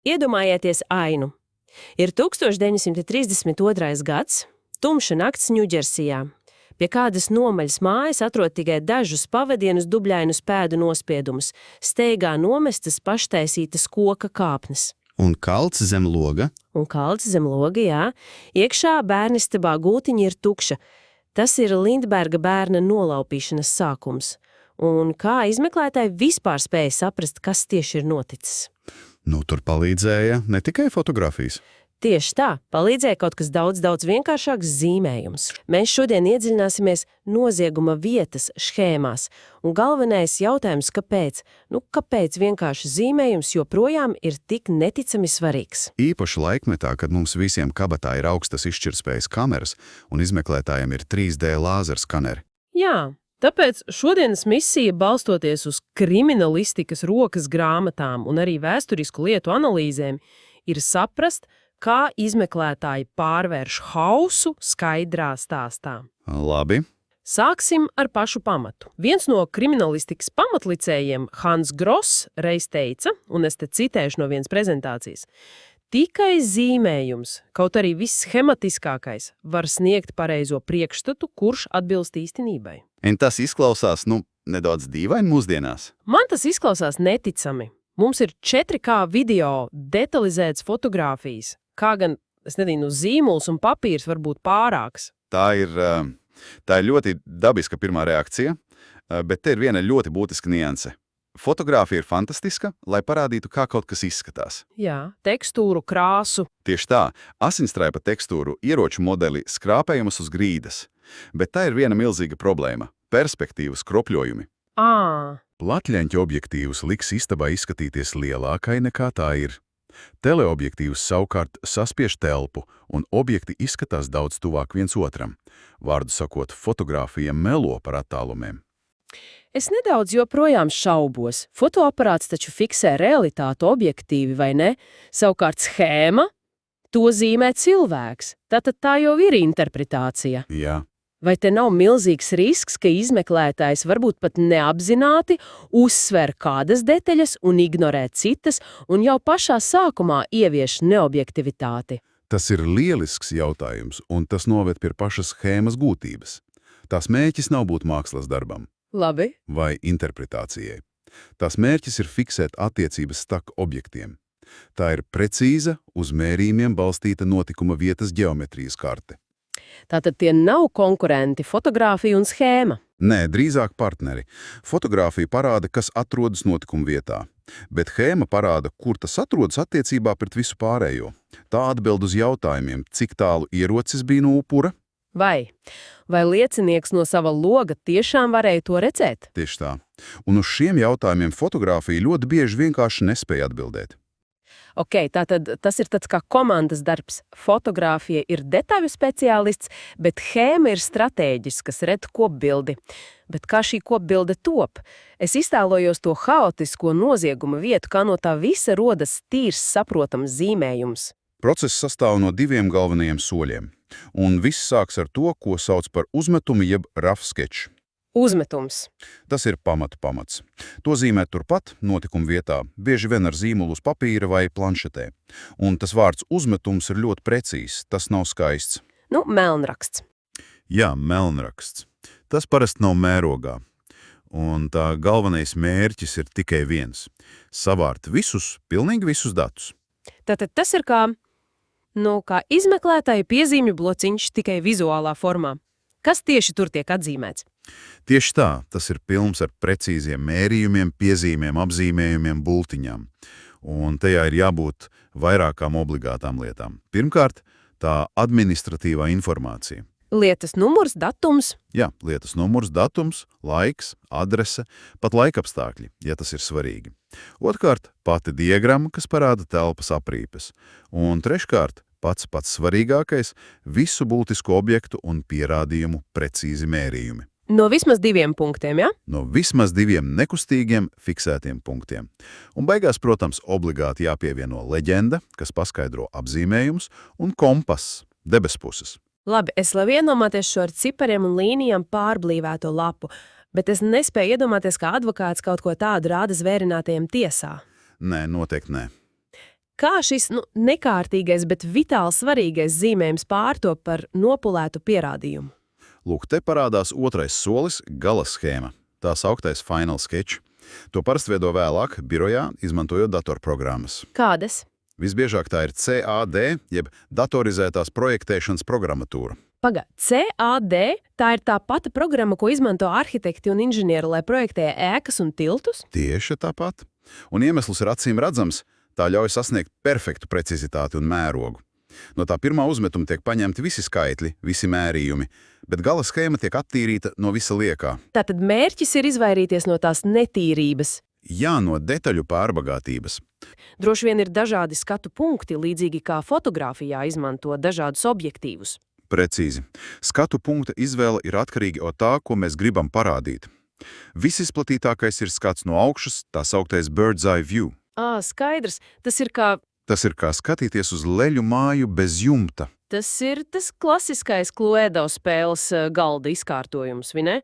Iedomājieties ainu. Ir 1932. gads, tumša nakts Ņūdžersijā. Pie kādas nomaļas mājas atrod tikai dažus pavadienus dubļainus pēdu nospiedumus, steigā nomestas paštaisītas koka kāpnes. Un kalts zem loga? Jā. Iekšā bērnistabā gultiņa ir tukša. Tas ir Lindberga bērna nolaupīšanas sākums. Un kā izmeklētāji vispār spēja saprast, kas tieši ir noticis? Tur palīdzēja ne tikai fotografijas. Tieši tā, palīdzēja kaut kas daudz vienkāršāks zīmējums. Mēs šodien iedziļināsimies nozieguma vietas šhēmās. Un galvenais jautājums, kāpēc? Kāpēc vienkārši zīmējums joprojām ir tik neticami svarīgs? Īpaši laikmetā, kad mums visiem kabatā ir augstas izšķirtspējas kameras un izmeklētājiem ir 3D lāzerskaneri. Jā. Tāpēc šodienas misija, balstoties uz kriminālistikas rokas grāmatām un arī vēsturisku lietu analīzēm, ir saprast, kā izmeklētāji pārvērš hausu skaidrā stāstā. Labi. Sāksim ar pašu pamatu. Viens no kriminālistikas pamatlicējiem, Hans Gross, reiz teica, un es te citēšu no vienas prezentācijas, tikai zīmējums, kaut arī viss schematiskākais, var sniegt pareizo priekšstatu, kurš atbilst īstenībai. Un tas izklausās, nedaudz dīvaini mūsdienās. Man tas izklausās neticami. Mums ir 4K video, detalizētas fotogrāfijas, kā gan, zīmols un papīrs var būt pārāks. Tā ir ļoti dabiska pirmā reakcija, bet te ir viena ļoti būtiska nianse. Fotogrāfija ir fantastiska, lai parādītu, kā kaut kas izskatās. Jā, tekstūru, krāsu. Tieši tā, asinsstraipa tekstūru, ieroču modeli, skrāpējumus uz grīdas. Bet tā ir viena milzīga problēma – perspektīvas kropļojumi. Platļaņķa objektīvs liks istabā izskatīties lielākai nekā tā ir. Teleobjektīvs savukārt saspiež telpu, un objekti izskatās daudz tuvāk viens otram. Vārdu sakot, fotogrāfija melo par attālumiem. Es nedaudz joprojām šaubos. Fotoaparāts taču fiksē realitātu objektīvi, vai ne? Savukārt schēma, to zīmē cilvēks. Tātad tā jau ir interpretācija. Jā. Vai te nav milzīgs risks, ka izmeklētājs varbūt pat neapzināti uzsver kādas detaļas un ignorē citas, un jau pašā sākumā ievieš neobjektivitāti? Tas ir lielisks jautājums, un tas noved pie pašas schēmas gūtības. Tās mērķis nav būt mākslas darbam. Labi. Vai interpretācijai. Tās mērķis ir fiksēt attiecības starp objektiem. Tā ir precīza, uz mērījumiem balstīta notikuma vietas ģeometrijas karte. Tātad tie nav konkurenti, fotogrāfija un schēma? Nē, drīzāk partneri. Fotogrāfija parāda, kas atrodas notikuma vietā, bet schēma parāda, kur tas atrodas attiecībā pret visu pārējo. Tā atbild uz jautājumiem, cik tālu ierocis bija no upura. Vai liecinieks no sava loga tiešām varēja to redzēt? Tieši tā. Un uz šiem jautājumiem fotogrāfija ļoti bieži vienkārši nespēja atbildēt. Tātad tas ir tāds kā komandas darbs. Fotogrāfija ir detaļu speciālists, bet schēma ir stratēģis, kas redz kopbildi. Bet kā šī kopbilde top? Es iztēlojos to haotisko nozieguma vietu, kā no tā visa rodas tīrs saprotams zīmējums. Process sastāv no 2 galvenajiem soļiem, un viss sāks ar to, ko sauc par uzmetumu jeb rough sketch. Uzmetums. Tas ir pamats. To zīmē turpat, notikuma vietā, bieži vien ar zīmolu uz papīra vai planšetē. Un tas vārds uzmetums ir ļoti precīzs, tas nav skaists. Melnraksts. Jā, melnraksts. Tas parasti nav mērogā. Un tā galvenais mērķis ir tikai viens – savārt pilnīgi visus datus. Tātad tas ir kā izmeklētāja piezīmju blociņš tikai vizuālā formā. Kas tieši tur tiek atzīmēts? Tieši tā, tas ir pilns ar precīziem mērījumiem, piezīmēm, apzīmējumiem, bultiņām. Un tajā ir jābūt vairākām obligātām lietām. Pirmkārt, tā administratīvā informācija. Lietas numurs, datums. Jā, lietas numurs, datums, laiks, adrese, pat laikapstākļi, ja tas ir svarīgi. Otrkārt, pati diagramma, kas parāda telpas aprīpes. Un treškārt, pats svarīgākais – visu būtisko objektu un pierādījumu precīzi mērījumi. No vismaz 2 punktiem, ja? No vismaz 2 nekustīgiem fiksētiem punktiem. Un beigās, protams, obligāti jāpievieno leģenda, kas paskaidro apzīmējumus, un kompass, debespuses. Labi, es labi iedomāties šo ar cipariem un līnijām pārblīvēto lapu, bet es nespēju iedomāties, kā advokāts kaut ko tādu rāda zvērinātajiem tiesā. Nē, noteikti nē. Kā šis nekārtīgais, bet vitāli svarīgais zīmējums pārtop par nopulētu pierādījumu? Lūk, te parādās otrais solis – gala schēma, tā sauktais final sketch. To parasti veido vēlāk, birojā, izmantojot datorprogrammas. Kādas? Visbiežāk tā ir CAD, jeb datorizētās projektēšanas programmatūra. CAD – tā ir tā pati programma, ko izmanto arhitekti un inženieri, lai projektē ēkas un tiltus? Tieši tāpat. Un iemesls ir acīm redzams, tā ļauj sasniegt perfektu precizitāti un mērogu. No tā pirmā uzmetuma tiek paņemti visi skaitļi, visi mērījumi, bet gala schēma tiek attīrīta no visa liekā. Tātad mērķis ir izvairīties no tās netīrības. Jā, no detaļu pārbagātības. Droši vien ir dažādi skatu punkti, līdzīgi kā fotogrāfijā izmanto dažādus objektīvus. Precīzi. Skatu punkta izvēle ir atkarīga no tā, ko mēs gribam parādīt. Visizplatītākais ir skats no augšas, tā sauktais bird's eye view. Skaidrs. Tas ir kā skatīties uz leļu māju bez jumta. Tas ir tas klasiskais Cluedo spēles galda izkārtojums, vai ne?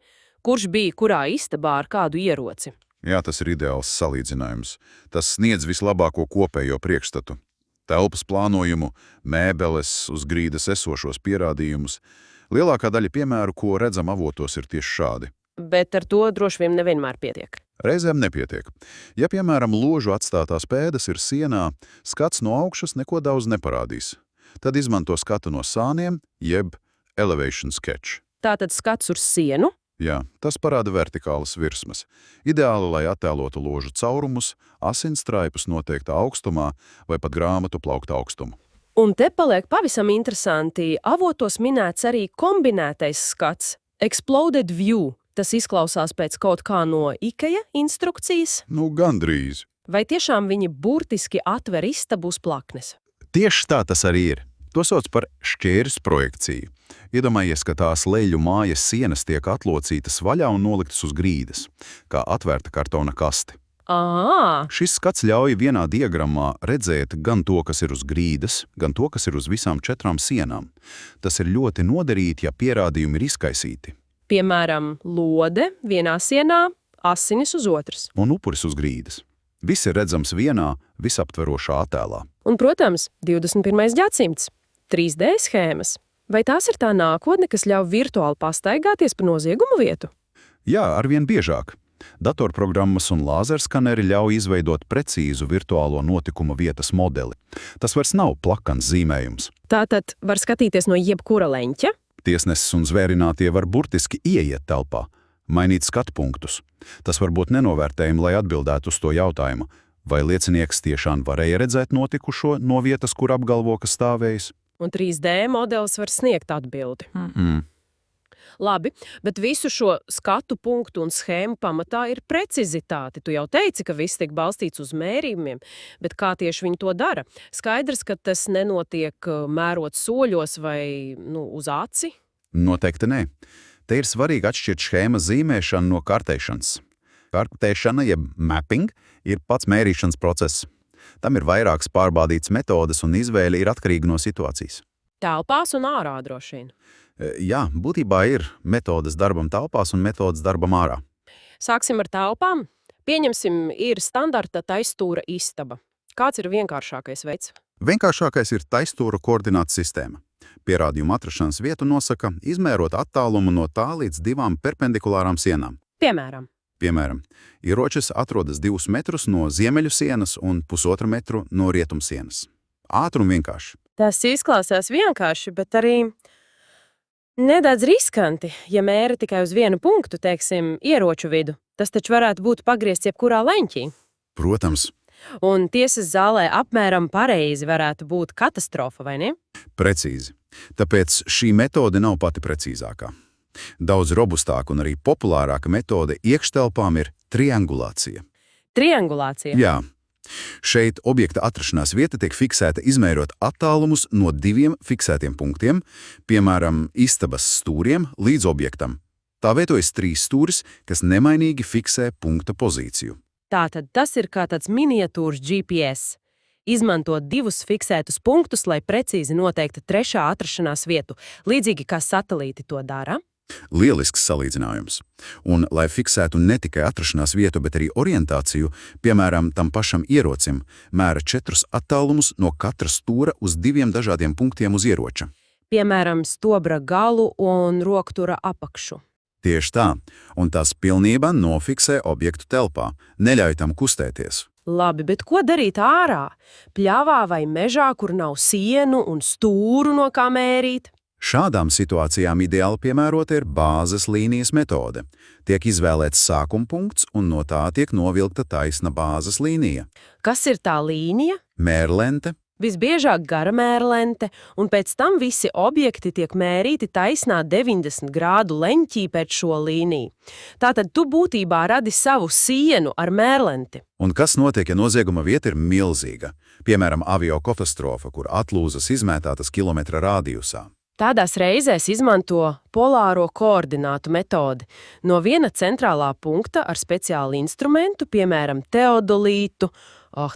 Kurš bija kurā istabā ar kādu ieroci? Jā, tas ir ideāls salīdzinājums. Tas sniedz vislabāko kopējo priekšstatu. Telpas plānojumu, mēbeles, uz grīdas esošos pierādījumus. Lielākā daļa piemēru, ko redzam avotos, ir tieši šādi. Bet ar to droši vien nevienmēr pietiek. Reizēm nepietiek. Ja, piemēram, ložu atstātās pēdas ir sienā, skats no augšas neko daudz neparādīs. Tad izmanto skatu no sāniem, jeb elevation sketch. Tātad skats uz sienu? Jā, tas parāda vertikālas virsmas. Ideāli, lai attēlotu ložu caurumus, asinsstraipus noteiktā augstumā vai pat grāmatu plaukta augstumu. Un te paliek pavisam interesanti. Avotos minēts arī kombinētais skats – exploded view. Tas izklausās pēc kaut kā no IKEA instrukcijas? Gandrīz. Vai tiešām viņi burtiski atver istabu uz plaknes? Tieši tā tas arī ir. To sauc par šķērs projekciju. Iedomājies, ka tās leļu mājas sienas tiek atlocītas vaļā un noliktas uz grīdas, kā atvērta kartona kaste. Šis skats ļauj vienā diagrammā redzēt gan to, kas ir uz grīdas, gan to, kas ir uz visām 4 sienām. Tas ir ļoti noderīgi, ja pierādījumi ir izkaisīti. Piemēram, lode vienā sienā, asinis uz otras. Un upuris uz grīdas. Viss ir redzams vienā, visaptverošā attēlā. Un, protams, 21. gadsimts. 3D schēmas. Vai tās ir tā nākotne, kas ļauj virtuāli pastaigāties pa noziegumu vietu? Jā, arvien biežāk. Datorprogrammas un lāzerskaneri ļauj izveidot precīzu virtuālo notikuma vietas modeli. Tas vairs nav plakans zīmējums. Tātad var skatīties no jebkura leņķa? Tiesnesis un zvērinātie var burtiski ieiet telpā, mainīt skatpunktus. Tas var būt nenovērtējumi, lai atbildētu uz to jautājumu, vai liecinieks tiešām varēja redzēt notikušo no vietas, kur apgalvo, ka stāvējis. Un 3D modelis var sniegt atbildi. Labi, bet visu šo skatu punktu un schēmu pamatā ir precizitāte. Tu jau teici, ka viss tiek balstīts uz mērījumiem, bet kā tieši viņi to dara? Skaidrs, ka tas nenotiek mērot soļos vai uz aci? Noteikti nē. Te ir svarīgi atšķirt schēmas zīmēšanu no kartēšanas. Kartēšana, jeb mapping, ir pats mērīšanas process. Tam ir vairākas pārbaudītas metodes un izvēle ir atkarīga no situācijas. Telpās un ārā droši vien. Jā, būtībā ir metodes darbam telpās un metodes darbam ārā. Sāksim ar telpām. Pieņemsim, ir standarta taisstūra istaba. Kāds ir vienkāršākais veids? Vienkāršākais ir taisstūra koordinātu sistēma. Pierādījumu atrašanās vietu nosaka, izmērot attālumu no tā līdz 2 perpendikulārām sienām. Piemēram, ieročis atrodas 2 metrus no ziemeļu sienas un 1,5 metru no rietumu sienas. Ātri un vienkārši. Tas izklausās vienkārši, bet arī nedaudz riskanti, ja mēra tikai uz vienu punktu, teiksim, ieroču vidu. Tas taču varētu būt pagriezts jebkurā leņķī. Protams. Un tiesas zālē apmēram pareizi varētu būt katastrofa, vai ne? Precīzi. Tāpēc šī metode nav pati precīzākā. Daudz robustāka un arī populārāka metode iekštelpām ir triangulācija. Triangulācija? Jā. Šeit objekta atrašanās vieta tiek fiksēta izmērot attālumus no 2 fiksētiem punktiem, piemēram, istabas stūriem līdz objektam. Tā vietojas 3 stūris, kas nemainīgi fiksē punkta pozīciju. Tātad tas ir kā tāds miniatūrs GPS. Izmantot 2 fiksētus punktus, lai precīzi noteiktu 3. atrašanās vietu, līdzīgi kā satelīti to dara. Lielisks salīdzinājums. Un, lai fiksētu ne tikai atrašanās vietu, bet arī orientāciju, piemēram, tam pašam ierocim, mēra 4 attālumus no katra stūra uz 2 dažādiem punktiem uz ieroča. Piemēram, stobra galu un roktura apakšu. Tieši tā, un tas pilnībā nofiksē objektu telpā, neļauj tam kustēties. Labi, bet ko darīt ārā? Pļavā vai mežā, kur nav sienu un stūru no kā mērīt? Šādām situācijām ideāli piemērota ir bāzes līnijas metode. Tiek izvēlēts sākuma punkts, un no tā tiek novilkta taisna bāzes līnija. Kas ir tā līnija? Mērlente. Visbiežāk gara mērlente, un pēc tam visi objekti tiek mērīti taisnā 90 grādu leņķī pēc šo līniju. Tātad tu būtībā radi savu sienu ar mērlenti. Un kas notiek, ja nozieguma vieta ir milzīga? Piemēram, aviokatastrofa, kur atlūzas izmētātas kilometra rādījusā. Tādās reizēs izmanto polāro koordinātu metodi. No viena centrālā punkta ar speciālu instrumentu, piemēram, teodolītu,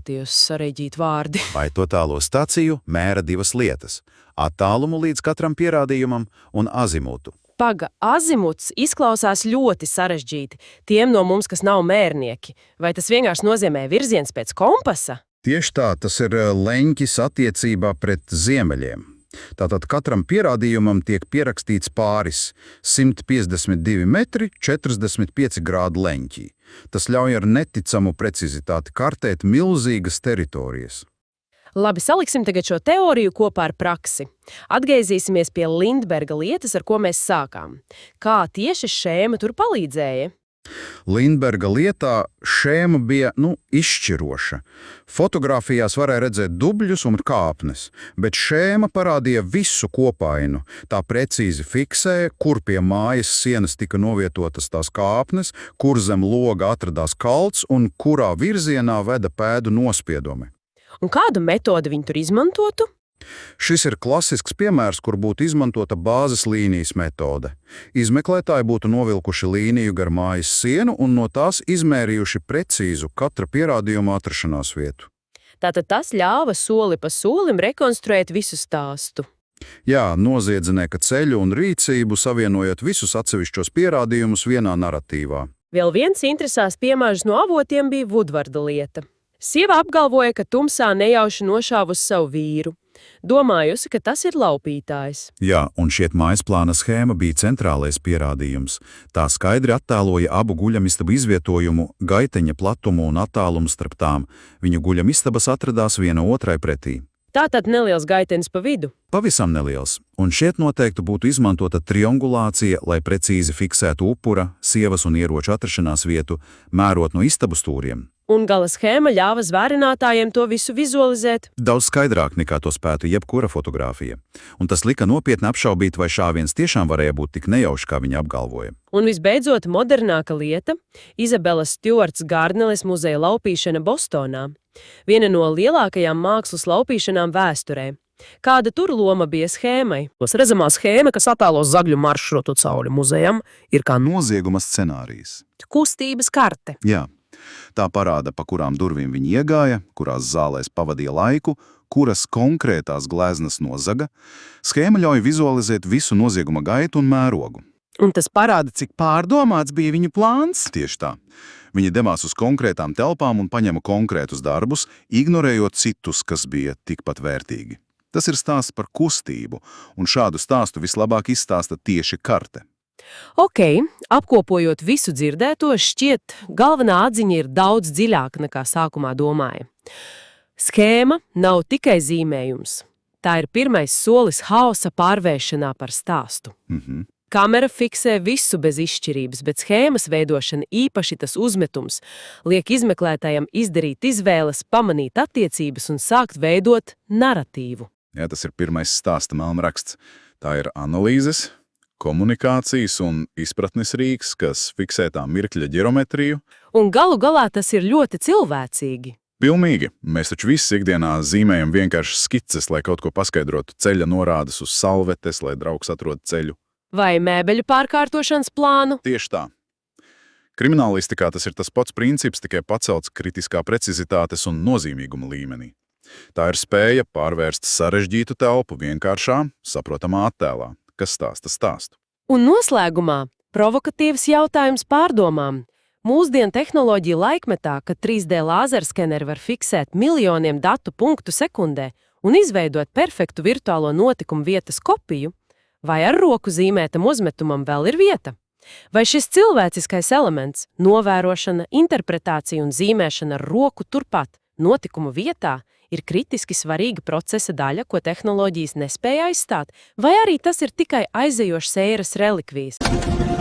tie sarežģīti vārdi. Vai totālo staciju mēra 2 lietas – attālumu līdz katram pierādījumam un azimutu. Paga, azimuts izklausās ļoti sarežģīti tiem no mums, kas nav mērnieki. Vai tas vienkārši nozīmē virziens pēc kompasa? Tieši tā, tas ir leņķis attiecībā pret ziemeļiem. Tātad katram pierādījumam tiek pierakstīts pāris 152 metri 45 grādu leņķī. Tas ļauj ar neticamu precizitāti kartēt milzīgas teritorijas. Labi, saliksim tagad šo teoriju kopā ar praksi. Atgriezīsimies pie Lindberga lietas, ar ko mēs sākām. Kā tieši šēma tur palīdzēja? Lindberga lietā šēma bija, izšķiroša. Fotogrāfijās varēja redzēt dubļus un kāpnes, bet šēma parādīja visu kopainu. Tā precīzi fiksēja, kur pie mājas sienas tika novietotas tās kāpnes, kur zem loga atradās kalts un kurā virzienā veda pēdu nospiedumi. Un kādu metodi viņi tur izmantotu? Šis ir klasisks piemērs, kur būtu izmantota bāzes līnijas metode. Izmeklētāji būtu novilkuši līniju gar mājas sienu un no tās izmērījuši precīzu katra pierādījuma atrašanās vietu. Tātad tas ļāva soli pa solim rekonstruēt visu stāstu. Jā, noziedznieka ceļu un rīcību savienojot visus atsevišķos pierādījumus vienā naratīvā. Vēl viens interesants piemērs no avotiem bija Vudvarda lieta. Sieva apgalvoja, ka tumsā nejauši nošāvusi savu vīru. Domājusi, ka tas ir laupītājs. Jā, un šiet mājasplāna schēma bija centrālais pierādījums. Tā skaidri attēloja abu guļamistabu izvietojumu, gaiteņa platumu un attālumu starp tām. Viņu guļamistabas atradās viena otrai pretī. Tātad neliels gaitenis pa vidu? Pavisam neliels, un šiet noteikti būtu izmantota triangulācija, lai precīzi fiksētu upura, sievas un ieroču atrašanās vietu, mērot no istabu stūriem. Un gala schēma ļāva zvērinātājiem to visu vizualizēt? Daudz skaidrāk nekā to spētu jebkura fotogrāfija. Un tas lika nopietni apšaubīt, vai šāviens tiešām varēja būt tik nejaušs, kā viņa apgalvoja. Un visbeidzot, modernāka lieta – Izabelas Stjuarts Gārneles muzeja laupīšana Bostonā. Viena no lielākajām mākslas laupīšanām vēsturē. Kāda tur loma bija schēmai? Redzamā schēma, kas attēlo zagļu maršrutu cauri muzejam, ir kā Nozieguma scenārijs. kustības karte. Jā. Tā parāda, pa kurām durvīm viņi iegāja, kurās zālēs pavadīja laiku, kuras konkrētās gleznas nozaga. Schēma ļauj vizualizēt visu nozieguma gaitu un mērogu. Un tas parāda, cik pārdomāts bija viņu plāns. Tieši tā. Viņi devās uz konkrētām telpām un paņēma konkrētus darbus, ignorējot citus, kas bija tikpat vērtīgi. Tas ir stāsts par kustību, un šādu stāstu vislabāk izstāsta tieši karte. Ok, apkopojot visu dzirdēto, šķiet, galvenā atziņa ir daudz dziļāka nekā sākumā domāja. Schēma nav tikai zīmējums. Tā ir pirmais solis haosa pārvēršanā par stāstu. Kamera fiksē visu bez izšķirības, bet schēmas veidošana, īpaši tas uzmetums, liek izmeklētājam izdarīt izvēles, pamanīt attiecības un sākt veidot naratīvu. Jā, tas ir pirmais stāsta melnraksts. Tā ir analīzes, komunikācijas un izpratnes rīks, kas fiksē tā mirkļa ģeometriju. Un galu galā tas ir ļoti cilvēcīgi. Pilnīgi. Mēs taču visi ikdienā zīmējam vienkārši skices, lai kaut ko paskaidrotu, ceļa norādes uz salvetes, lai draugs atrod ceļu. Vai mēbeļu pārkārtošanas plānu? Tieši tā. Kriminālistikā tas ir tas pats princips, tikai pacelts kritiskā precizitātes un nozīmīguma līmenī. Tā ir spēja pārvērst sarežģītu telpu vienkāršā, saprotamā attēlā, kas stāsta stāstu. Un noslēgumā provokatīvs jautājums pārdomām. Mūsdienu tehnoloģiju laikmetā, kad 3D lāzerskeneri var fiksēt miljoniem datu punktu sekundē un izveidot perfektu virtuālo notikumu vietas kopiju, vai ar roku zīmētam uzmetumam vēl ir vieta? Vai šis cilvēciskais elements, novērošana, interpretācija un zīmēšana ar roku turpat notikumu vietā, ir kritiski svarīga procesa daļa, ko tehnoloģijas nespēja aizstāt, vai arī tas ir tikai aizejošs ēras relikvijas?